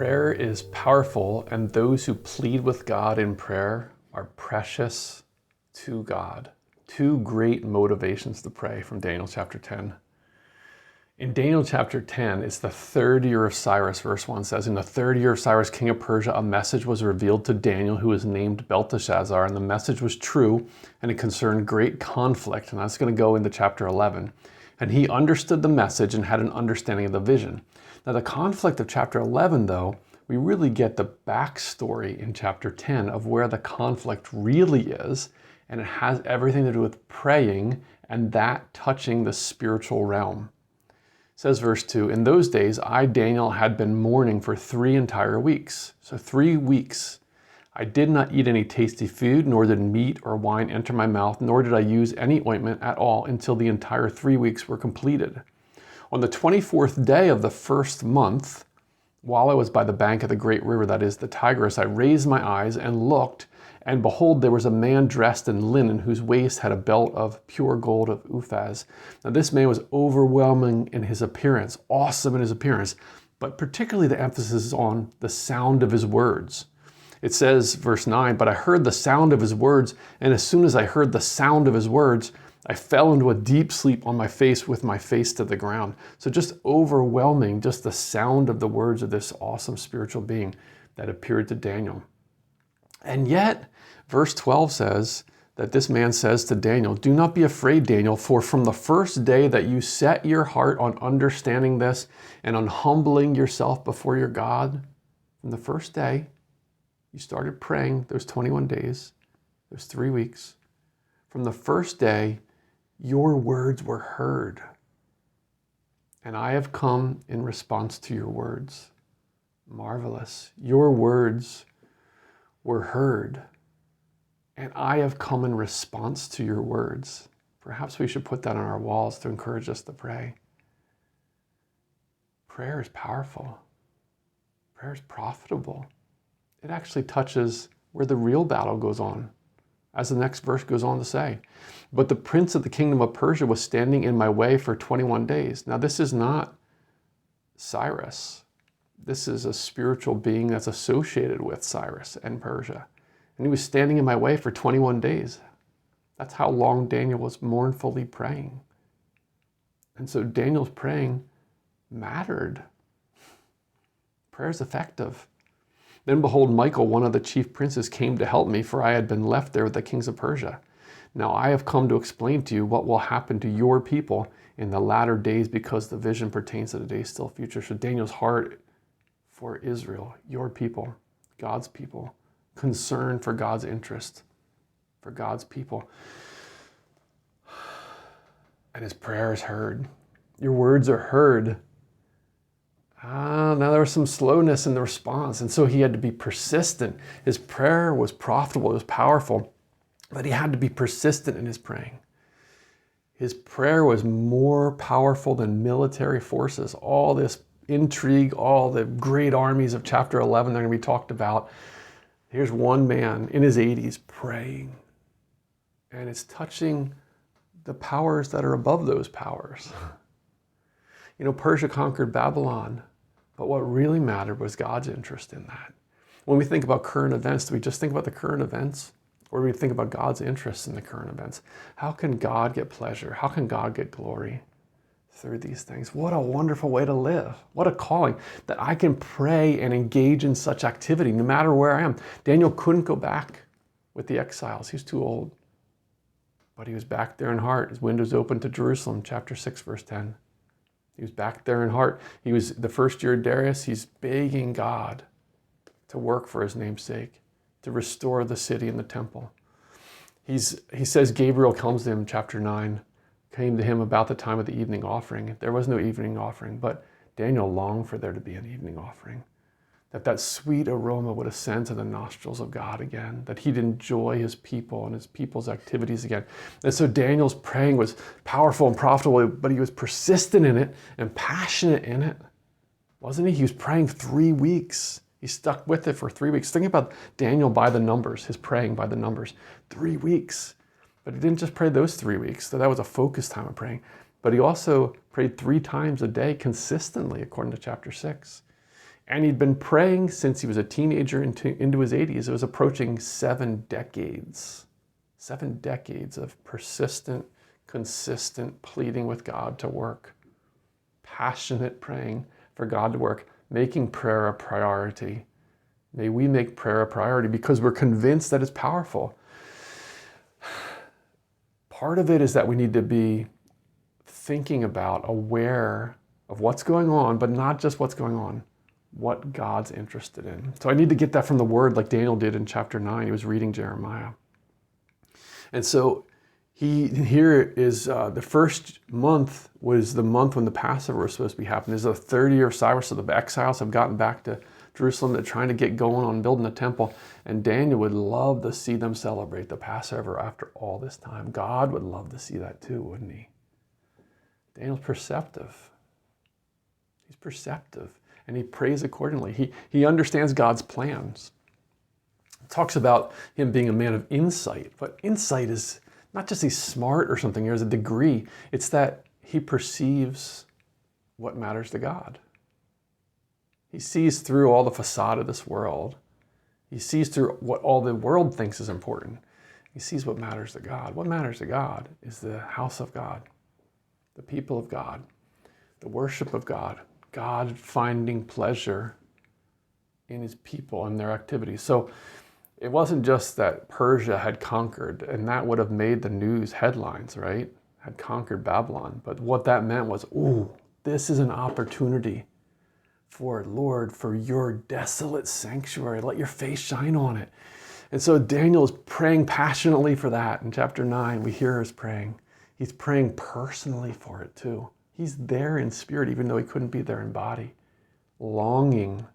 Prayer is powerful, and those who plead with God in prayer are precious to God. Two great motivations to pray from Daniel chapter 10. In Daniel chapter 10, it's the third year of Cyrus, verse 1 says, in the third year of Cyrus, king of Persia, a message was revealed to Daniel, who was named Belteshazzar, and the message was true, and it concerned great conflict, and that's going to go into chapter 11. And he understood the message and had an understanding of the vision. Now the conflict of chapter 11, though, we really get the backstory in chapter 10 of where the conflict really is, and it has everything to do with praying and that touching the spiritual realm. It says verse 2, in those days I, Daniel, had been mourning for 3 entire weeks. So 3 weeks. I did not eat any tasty food, nor did meat or wine enter my mouth, nor did I use any ointment at all until the entire 3 weeks were completed. On the 24th day of the first month, while I was by the bank of the great river, that is the Tigris, I raised my eyes and looked, and behold, there was a man dressed in linen, whose waist had a belt of pure gold of Uphaz. Now this man was overwhelming in his appearance, awesome in his appearance, but particularly the emphasis is on the sound of his words. It says, verse 9, but I heard the sound of his words, and as soon as I heard the sound of his words, I fell into a deep sleep on my face with my face to the ground. So just overwhelming, just the sound of the words of this awesome spiritual being that appeared to Daniel. And yet, verse 12 says that this man says to Daniel, do not be afraid, Daniel, for from the first day that you set your heart on understanding this and on humbling yourself before your God, from the first day you started praying, those 21 days, those 3 weeks, from the first day, your words were heard, and I have come in response to your words. Marvelous. Your words were heard, and I have come in response to your words. Perhaps we should put that on our walls to encourage us to pray. Prayer is powerful. Prayer is profitable. It actually touches where the real battle goes on, as the next verse goes on to say. But the prince of the kingdom of Persia was standing in my way for 21 days. Now this is not Cyrus. This is a spiritual being that's associated with Cyrus and Persia. And he was standing in my way for 21 days. That's how long Daniel was mournfully praying. And so Daniel's praying mattered. Prayer is effective. Then behold, Michael, one of the chief princes, came to help me, for I had been left there with the kings of Persia. Now I have come to explain to you what will happen to your people in the latter days, because the vision pertains to the days still future. So Daniel's heart for Israel, your people, God's people, concern for God's interest, for God's people. And his prayer is heard. Your words are heard. Now there was some slowness in the response, and so he had to be persistent. His prayer was profitable, it was powerful, but he had to be persistent in his praying. His prayer was more powerful than military forces. All this intrigue, all the great armies of chapter 11 that are going to be talked about. Here's one man in his 80s praying, and it's touching the powers that are above those powers. You know, Persia conquered Babylon, but what really mattered was God's interest in that. When we think about current events, do we just think about the current events? Or do we think about God's interest in the current events? How can God get pleasure? How can God get glory through these things? What a wonderful way to live. What a calling that I can pray and engage in such activity no matter where I am. Daniel couldn't go back with the exiles. He was too old. But he was back there in heart. His windows open to Jerusalem, chapter 6, verse 10. He was back there in heart. He was the first year of Darius. He's begging God to work for his name's sake, to restore the city and the temple. He says Gabriel comes to him, chapter 9, came to him about the time of the evening offering. There was no evening offering, but Daniel longed for there to be an evening offering, that sweet aroma would ascend to the nostrils of God again, that he'd enjoy his people and his people's activities again. And so Daniel's praying was powerful and profitable, but he was persistent in it and passionate in it, wasn't he? He was praying 3 weeks. He stuck with it for 3 weeks. Think about Daniel by the numbers, his praying by the numbers. 3 weeks. But he didn't just pray those 3 weeks. So that was a focused time of praying. But he also prayed 3 times a day consistently, according to chapter 6. And he'd been praying since he was a teenager into his 80s. It was approaching 7 decades. 7 decades of persistent, consistent pleading with God to work. Passionate praying for God to work, making prayer a priority. May we make prayer a priority because we're convinced that it's powerful. Part of it is that we need to be thinking about, aware of what's going on, but not just what's going on, what God's interested in. So I need to get that from the Word like Daniel did in chapter 9. He was reading Jeremiah. And so here is the first month was the month when the Passover was supposed to be happening. This is the third year of Cyrus, so the exiles have gotten back to Jerusalem. They're trying to get going on building the temple. And Daniel would love to see them celebrate the Passover after all this time. God would love to see that too, wouldn't he? Daniel's perceptive. He's perceptive. And he prays accordingly. He understands God's plans. It talks about him being a man of insight. But insight is not just he's smart or something. There's a degree. It's that he perceives what matters to God. He sees through all the facade of this world. He sees through what all the world thinks is important. He sees what matters to God. What matters to God is the house of God, the people of God, the worship of God, God finding pleasure in his people and their activities. So it wasn't just that Persia had conquered, and that would have made the news headlines, right? Had conquered Babylon. But what that meant was, ooh, this is an opportunity for, Lord, for your desolate sanctuary. Let your face shine on it. And so Daniel is praying passionately for that. In chapter 9, we hear us praying. He's praying personally for it too. He's there in spirit, even though he couldn't be there in body, longing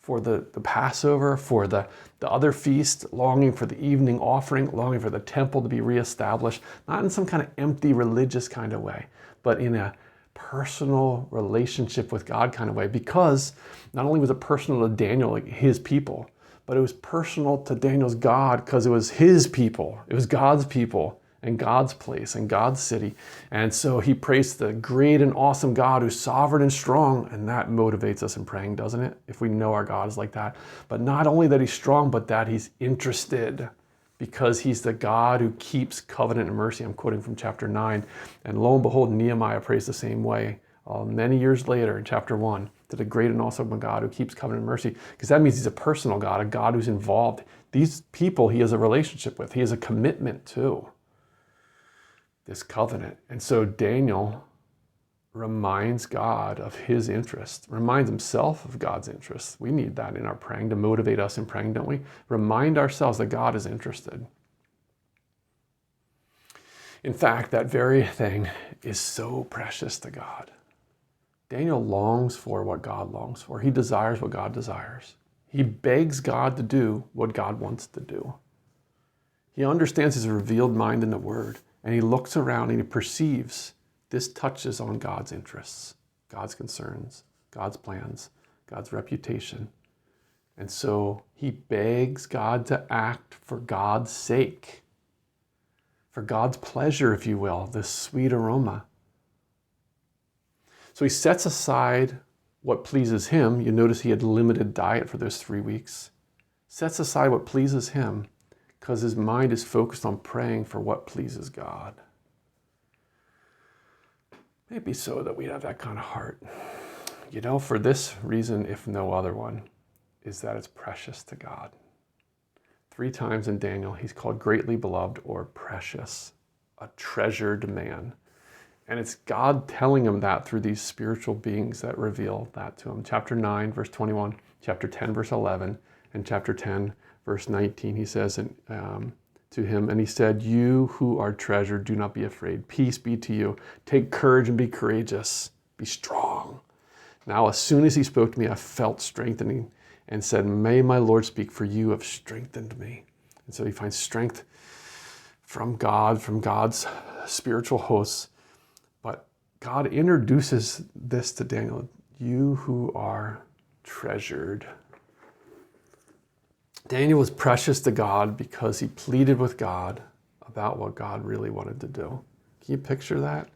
for the Passover, for the other feast, longing for the evening offering, longing for the temple to be reestablished, not in some kind of empty religious kind of way, but in a personal relationship with God kind of way, because not only was it personal to Daniel, like his people, but it was personal to Daniel's God because it was his people. It was God's people and God's place and God's city. And so he prays the great and awesome God who's sovereign and strong, and that motivates us in praying, doesn't it? If we know our God is like that. But not only that he's strong, but that he's interested, because he's the God who keeps covenant and mercy. I'm quoting from chapter 9. And lo and behold, Nehemiah prays the same way many years later in chapter 1, to the great and awesome God who keeps covenant and mercy, because that means he's a personal God, a God who's involved. These people he has a relationship with. He has a commitment to this covenant. And so Daniel reminds God of his interest, reminds himself of God's interest. We need that in our praying to motivate us in praying, don't we? Remind ourselves that God is interested. In fact, that very thing is so precious to God. Daniel longs for what God longs for. He desires what God desires. He begs God to do what God wants to do. He understands his revealed mind in the Word, and he looks around and he perceives this touches on God's interests, God's concerns, God's plans, God's reputation. And so he begs God to act for God's sake, for God's pleasure, if you will, this sweet aroma. So he sets aside what pleases him. You notice he had limited diet for those 3 weeks. Sets aside what pleases him because his mind is focused on praying for what pleases God. Maybe so that we have that kind of heart. You know, for this reason, if no other one, is that it's precious to God. 3 times in Daniel, he's called greatly beloved or precious, a treasured man. And it's God telling him that through these spiritual beings that reveal that to him. Chapter 9, verse 21, chapter 10, verse 11, and chapter 10, verse 19, he says to him, and he said, "You who are treasured, do not be afraid. Peace be to you. Take courage and be courageous. Be strong." Now, as soon as he spoke to me, I felt strengthening and said, "May my Lord speak, for you have strengthened me." And so he finds strength from God, from God's spiritual hosts. But God introduces this to Daniel. You who are treasured. Daniel was precious to God because he pleaded with God about what God really wanted to do. Can you picture that?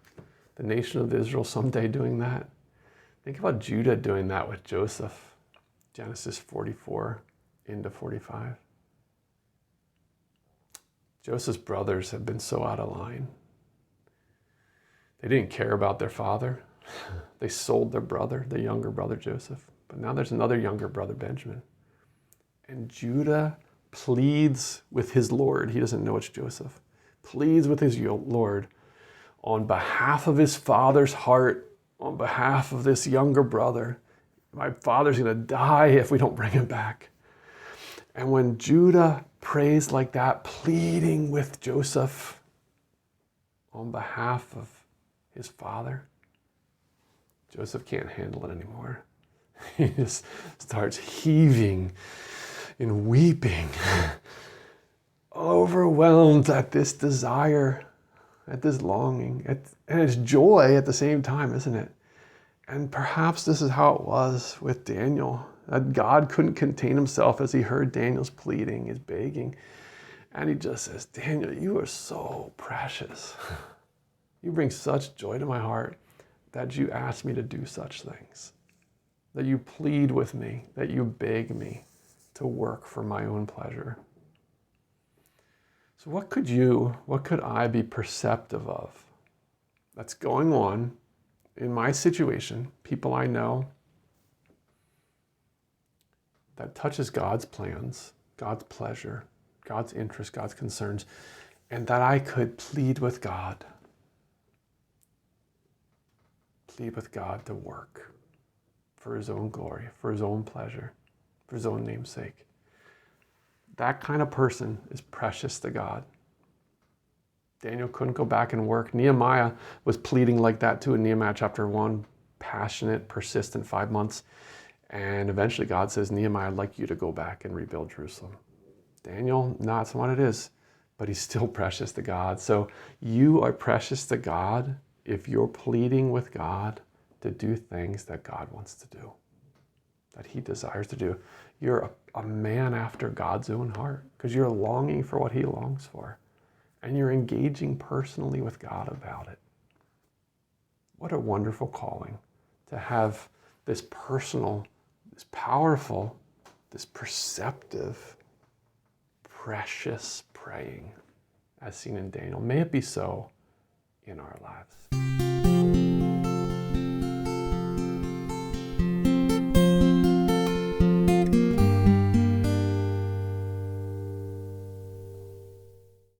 The nation of Israel someday doing that? Think about Judah doing that with Joseph. Genesis 44 into 45. Joseph's brothers had been so out of line. They didn't care about their father. They sold their brother, the younger brother Joseph. But now there's another younger brother, Benjamin. And Judah pleads with his Lord. He doesn't know it's Joseph. Pleads with his Lord on behalf of his father's heart, on behalf of this younger brother. My father's going to die if we don't bring him back. And when Judah prays like that, pleading with Joseph on behalf of his father, Joseph can't handle it anymore. He just starts heaving and weeping, overwhelmed at this desire, at this longing, and it's joy at the same time, isn't it? And perhaps this is how it was with Daniel, that God couldn't contain himself as he heard Daniel's pleading, his begging. And he just says, Daniel, you are so precious. You bring such joy to my heart that you ask me to do such things, that you plead with me, that you beg me to work for my own pleasure. So what could I be perceptive of that's going on in my situation, people I know, that touches God's plans, God's pleasure, God's interest, God's concerns, and that I could plead with God to work for his own glory, for his own pleasure, for his own name's sake. That kind of person is precious to God. Daniel couldn't go back and work. Nehemiah was pleading like that too in Nehemiah chapter 1, passionate, persistent, 5 months. And eventually God says, Nehemiah, I'd like you to go back and rebuild Jerusalem. Daniel, not what it is, but he's still precious to God. So you are precious to God if you're pleading with God to do things that God wants to do, that he desires to do. You're a man after God's own heart because you're longing for what he longs for. And you're engaging personally with God about it. What a wonderful calling to have this personal, this powerful, this perceptive, precious praying as seen in Daniel. May it be so in our lives.